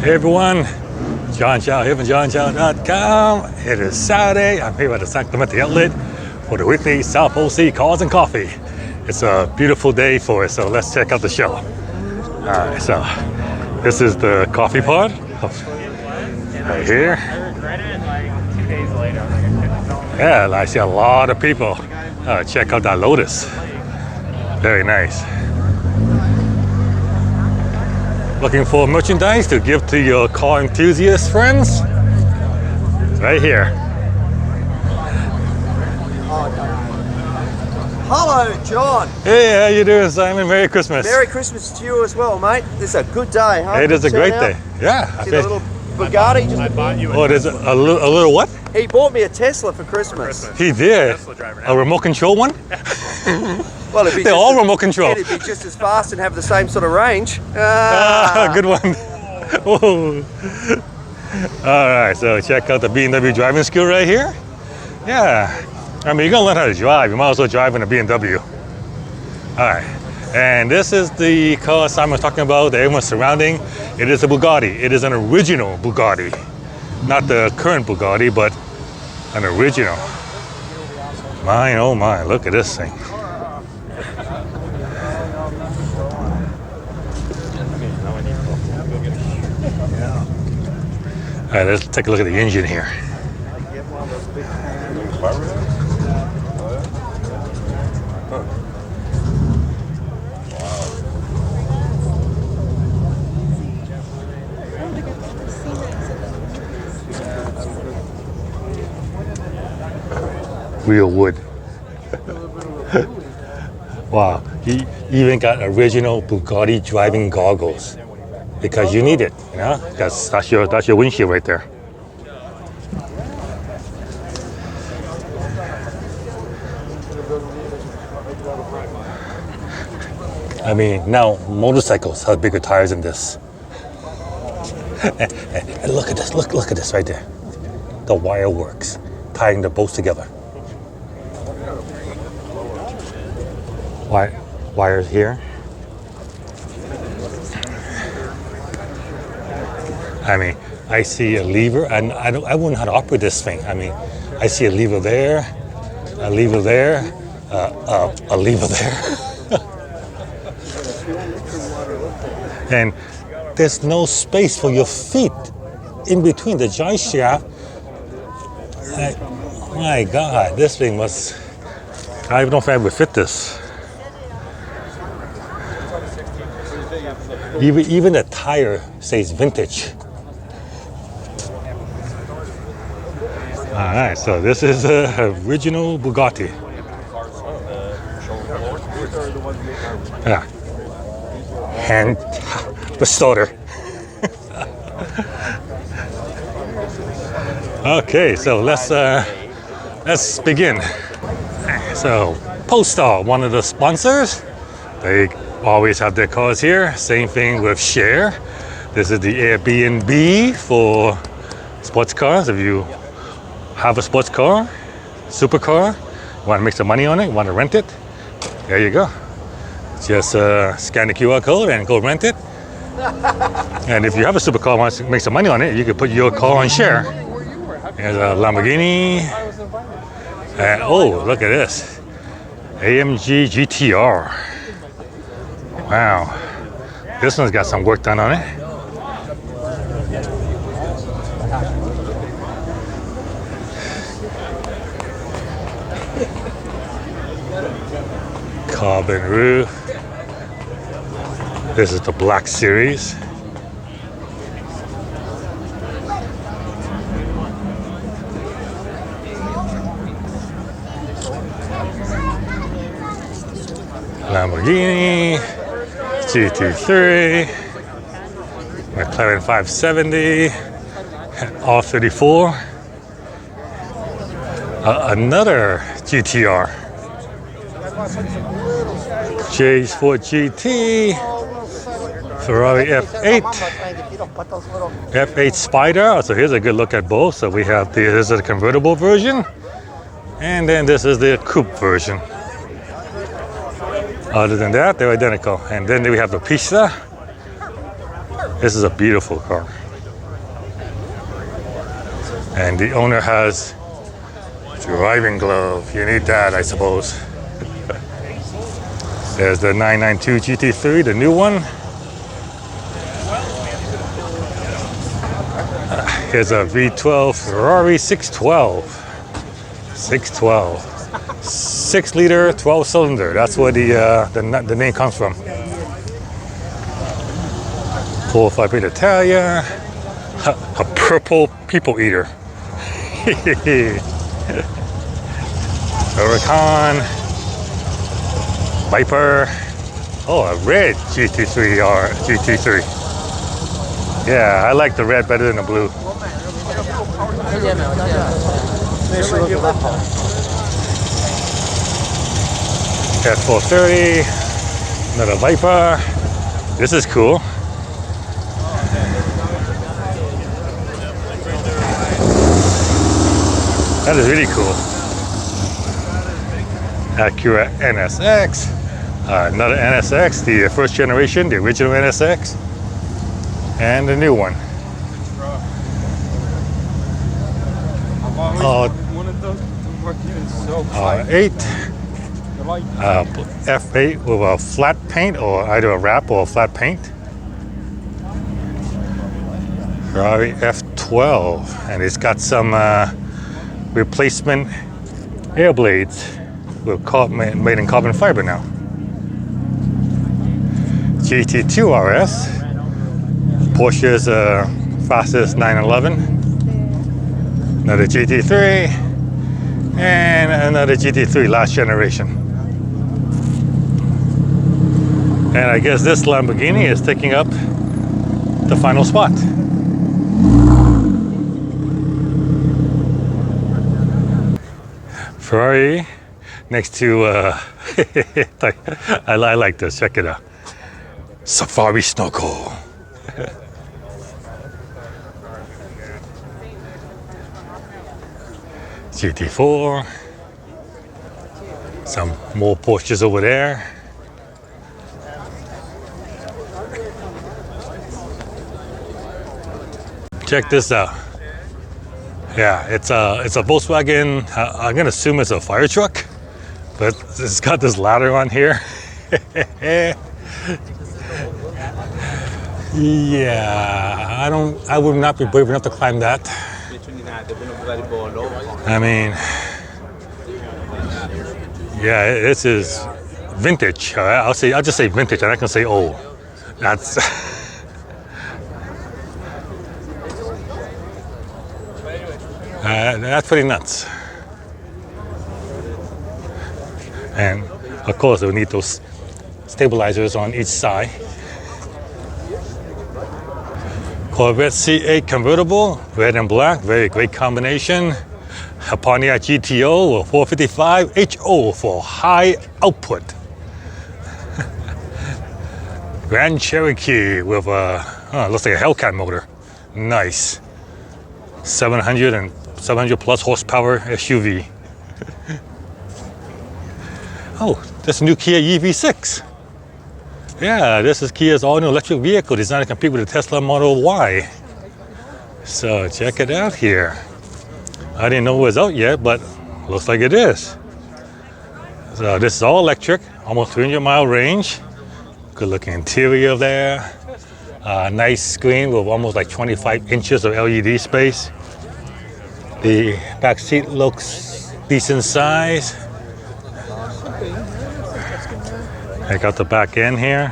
Hey everyone, John Chow here from johnchow.com. It is Saturday. I'm here at the San Clemente outlet for the weekly South OC Cars and Coffee. It's a beautiful day for it, so let's check out the show. Alright, so this is the coffee pod right here. Yeah, I see a lot of people. Check out that Lotus. Very nice. Looking for merchandise to give to your car enthusiast friends? Right here. Hello, John. Hey, how you doing, Simon? Merry Christmas. Merry Christmas to you as well, mate. This is a good day, huh? It is a great day. Yeah. See the little Bugatti? I bought you Oh, there's a little what? He bought me a Tesla for Christmas. He did. Tesla driver now. A remote control one? Well, it'd be They're all remote control. It'd be just as fast and have the same sort of range. Good one. Whoa. All right, so check out the BMW driving school right here. Yeah. I mean, you're gonna learn how to drive. You might as well drive in a BMW. All right. And this is the car Simon was talking about that everyone's surrounding. It is a Bugatti. It is an original Bugatti. Not the current Bugatti, but an original. My, oh my, look at this thing. All right, let's take a look at the engine here. Real wood. Wow, you even got original Bugatti driving goggles because you need it, you know? That's your windshield right there. I mean, now motorcycles have bigger tires than this. And look at this, look at this right there. The wire works, tying the bolts together. Wires here. I mean, I see a lever, and I wouldn't know how to operate this thing. I mean, I see a lever there, a lever there, a lever there. And there's no space for your feet in between the joint shaft. My God, this thing must, I don't know if I would fit this. Even the tire says vintage. All right, so this is an original Bugatti. Yeah. Hand restorer. Okay, so let's begin. So Postal, one of the sponsors, they always have their cars here. Same thing with Share. This is the Airbnb for sports cars. If you have a sports car, supercar, you want to make some money on it, you want to rent it, there you go. Just scan the QR code and go rent it. And if you have a supercar and want to make some money on it, you can put your car on Share. There's a Lamborghini. And oh, look at this. AMG GTR. Wow. This one's got some work done on it. Carbon roof. This is the Black Series. Lamborghini GT3, McLaren 570, R34, another GTR, J4 GT, Ferrari F8, F8 Spider. So here's a good look at both. So we have this is the convertible version, and then this is the coupe version. Other than that, they're identical. And then we have the Pista. This is a beautiful car. And the owner has driving glove. You need that, I suppose. There's the 992 GT3, the new one. Here's a V12 Ferrari 612. 612. 6 liter, 12 cylinder. That's where the name comes from. 458 Italia. A purple people eater. Huracan. Viper. Oh, a red GT3 or GT3. Yeah, I like the red better than the blue. F430, another Viper. This is cool. That is really cool. Acura NSX, another NSX, the first generation, the original NSX, and the new one. F8 with a flat paint, or either a wrap or a flat paint. Ferrari F12, and it's got some replacement air blades with made in carbon fiber now. GT2 RS, Porsche's fastest 911. Another GT3, and another GT3 last generation. And I guess this Lamborghini is taking up the final spot. Ferrari next to, I like this, check it out. Safari Snorkel. GT4. Some more Porsches over there. Check this out. Yeah, it's a Volkswagen. I'm gonna assume it's a fire truck, but it's got this ladder on here. Yeah, I would not be brave enough to climb that. I mean, yeah, this is vintage. I'll just say vintage, and I can say old. That's that's pretty nuts. And of course, we need those stabilizers on each side. Corvette C8 convertible, red and black, very great combination. A Pontiac GTO with 455 HO for high output. Grand Cherokee with a, looks like a Hellcat motor. Nice. 700 plus horsepower SUV. Oh, that's a new Kia EV6. Yeah, this is Kia's all-new electric vehicle designed to compete with the Tesla Model Y. So check it out here. I didn't know it was out yet, but looks like it is. So this is all electric, almost 300-mile range. Good looking interior there. Nice screen with almost like 25 inches of LED space. The back seat looks decent size. Check out the back end here.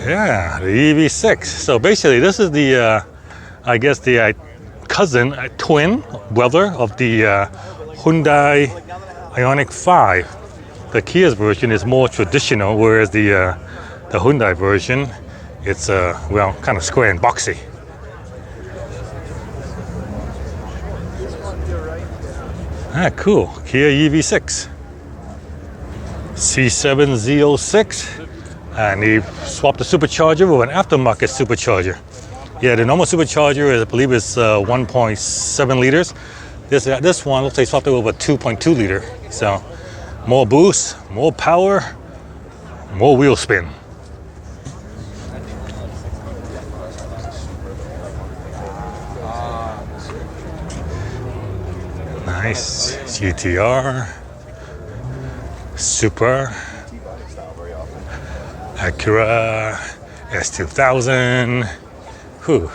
Yeah, the EV6. So basically, this is the, I guess the twin brother of the Hyundai Ioniq 5. The Kia's version is more traditional, whereas the Hyundai version, it's well, kind of square and boxy. Ah, cool. Kia EV6. C7Z06. And they swapped the supercharger with an aftermarket supercharger. Yeah, the normal supercharger is, I believe, is 1.7 liters. This one looks like swapped it with a 2.2 liter. So more boost, more power, more wheel spin. Nice GTR, Super, Acura, S2000. Whew.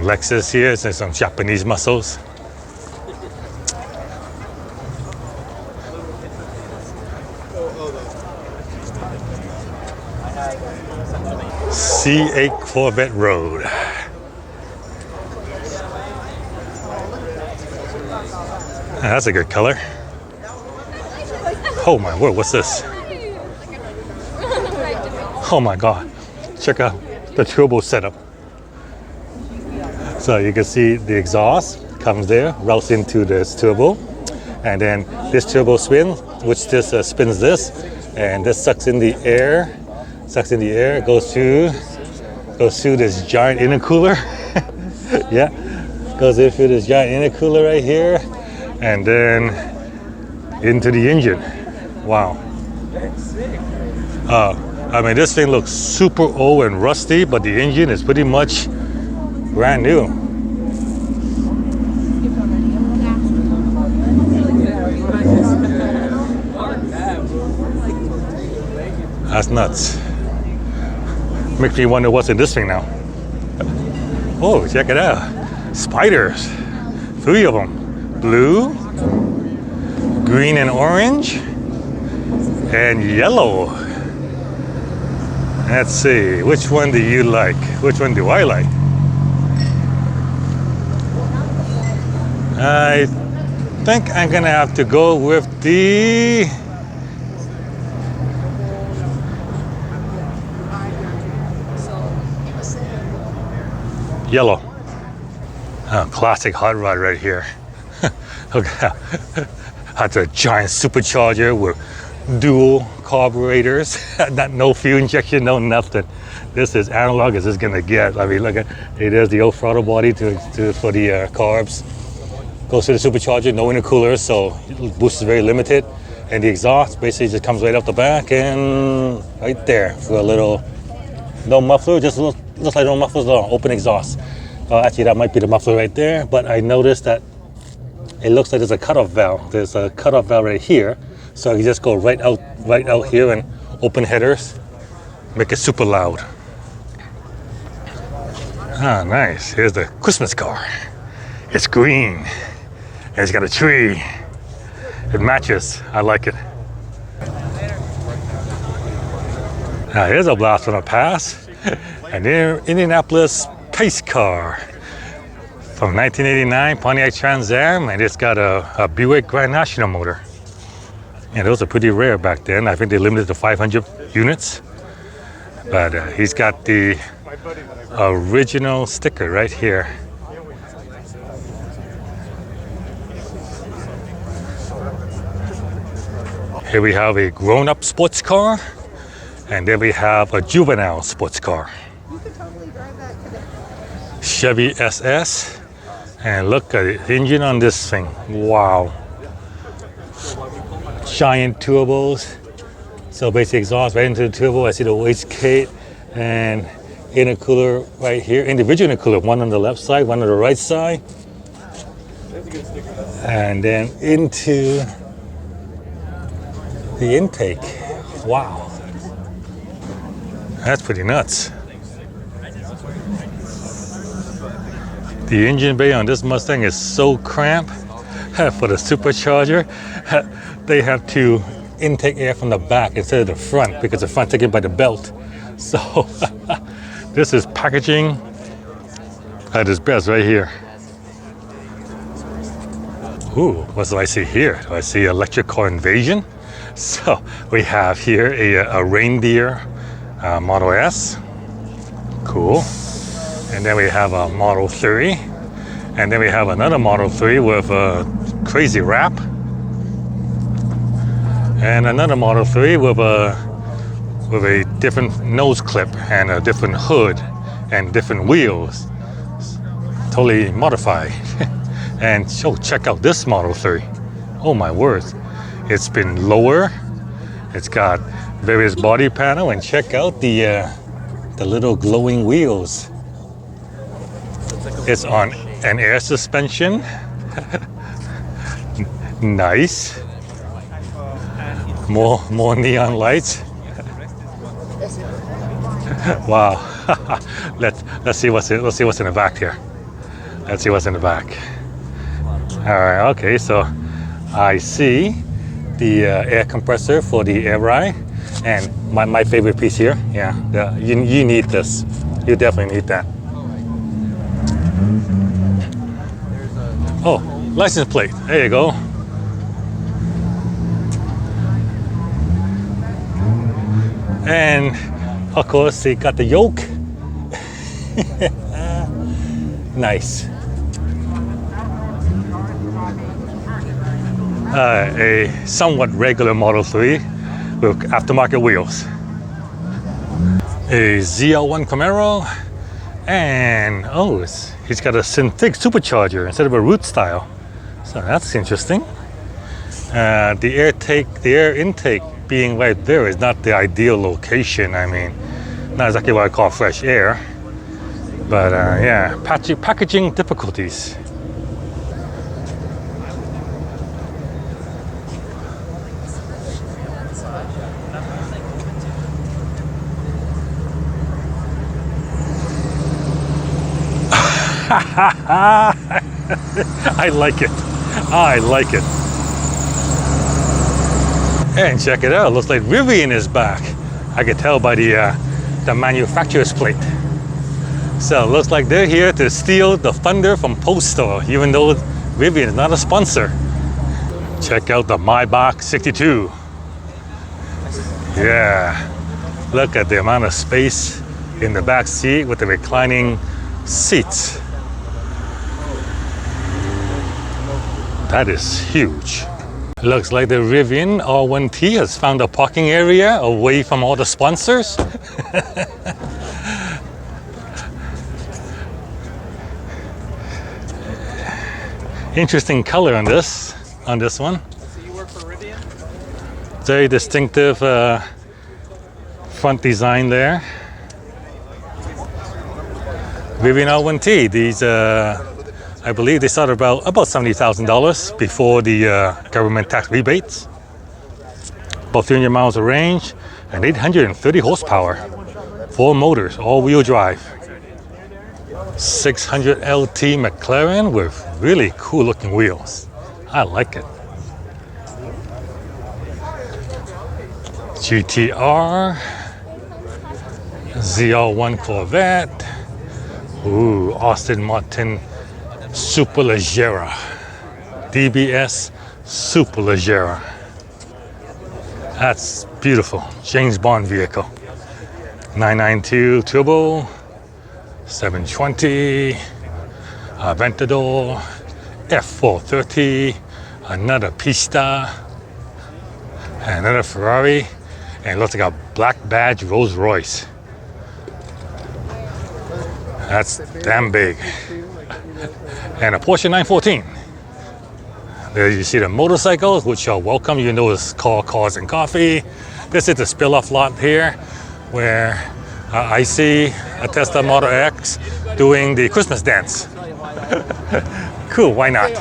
Lexus here, and some Japanese muscles. C8 Corvette Road. That's a good color. Oh my word, what's this? Oh my God. Check out the turbo setup. So you can see the exhaust comes there, routes into this turbo. And then this turbo spins, which this spins this. And this sucks in the air, goes through this giant intercooler. Yeah, goes in through this giant intercooler right here. And then into the engine. Wow. I mean, this thing looks super old and rusty, but the engine is pretty much brand new. That's nuts. Makes me wonder what's in this thing now. Oh, check it out. Spiders. 3 of them. Blue, green and orange, and yellow. Let's see, which one do you like? Which one do I like? I think I'm gonna have to go with the yellow. Oh, classic hot rod right here. Okay. That's a giant supercharger with dual carburetors. No fuel injection, no nothing. This is analog as it's gonna get. I mean, look at it. There's the old throttle body for the carbs. Goes to the supercharger, no intercooler, so boost is very limited. And the exhaust basically just comes right off the back and right there for a little, no muffler, just looks like no muffler, open exhaust. Actually, that might be the muffler right there, but I noticed that it looks like there's a cutoff valve. There's a cutoff valve right here, so you just go right out here and open headers, make it super loud. Ah, nice. Here's the Christmas car. It's green. It's got a tree. It matches. I like it. Now here's a blast from the past. An Indianapolis pace car from 1989, Pontiac Trans Am, and it's got a Buick Grand National motor. And those are pretty rare back then. I think they limited to 500 units. But he's got the original sticker right here. Here we have a grown-up sports car, and then we have a juvenile sports car. You could totally drive that today. Chevy SS, and look at the engine on this thing. Wow. Giant turbos. So basic exhaust right into the turbo. I see the wastegate and intercooler right here. Individual intercooler, one on the left side, one on the right side. And then into the intake. Wow. That's pretty nuts. The engine bay on this Mustang is so cramped. For the supercharger, they have to intake air from the back instead of the front because the front taken by the belt. So this is packaging at its best right here. Ooh, what do I see here? Do I see electric car invasion? So we have here a reindeer Model S. Cool. And then we have a Model 3. And then we have another Model 3 with a crazy wrap. And another Model 3 with a different nose clip and a different hood and different wheels. Totally modified. And so check out this Model 3. Oh my word. It's been lower. It's got various body panel, and check out the little glowing wheels. It's on an air suspension. Nice. More neon lights. Wow. let's see what's in the back here. Let's see what's in the back. All right. Okay. So I see the air compressor for the air ride, and my favorite piece here. Yeah. You need this. You definitely need that. Oh, license plate. There you go. And of course, they got the yoke. Nice. A somewhat regular Model 3 with aftermarket wheels. A ZL1 Camaro. And he's got a synthetic supercharger instead of a root style. So that's interesting. The air intake being right there is not the ideal location. I mean, not exactly what I call fresh air. But yeah, packaging difficulties. I like it. I like it. And check it out. Looks like Rivian is back. I could tell by the manufacturer's plate. So it looks like they're here to steal the thunder from Polestar, even though Rivian is not a sponsor. Check out the Maybach 62. Yeah. Look at the amount of space in the back seat with the reclining seats. That is huge. Looks like the Rivian R1T has found a parking area away from all the sponsors. Interesting color on this one. So you work for Rivian? Very distinctive front design there. Rivian R1T. These I believe they started about $70,000 before the government tax rebates. About 300 miles of range and 830 horsepower. 4 motors, all-wheel drive. 600 LT McLaren with really cool-looking wheels. I like it. GTR, ZL1 Corvette. Ooh, Austin Martin Superleggera, DBS Superleggera. That's beautiful. James Bond vehicle. 992 Turbo, 720, Aventador, F430, another Pista, another Ferrari, and it looks like a black badge Rolls Royce. That's damn big. And a Porsche 914. There you see the motorcycles, which are welcome. You know it's called Cars and Coffee. This is the spill-off lot here, where I see a Tesla Model X doing the Christmas dance. Cool, why not?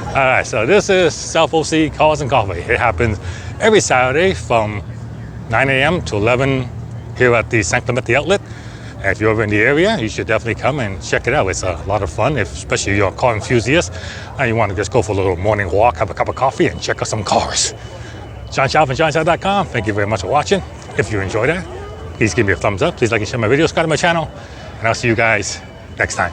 All right, so this is South OC Cars and Coffee. It happens every Saturday from 9 a.m. to 11 here at the San Clemente outlet. And if you're over in the area, you should definitely come and check it out. It's a lot of fun, especially if you're a car enthusiast and you want to just go for a little morning walk, have a cup of coffee, and check out some cars. John Chow from JohnChow.com. Thank you very much for watching. If you enjoyed it, please give me a thumbs up. Please like and share my videos, subscribe to my channel, and I'll see you guys next time.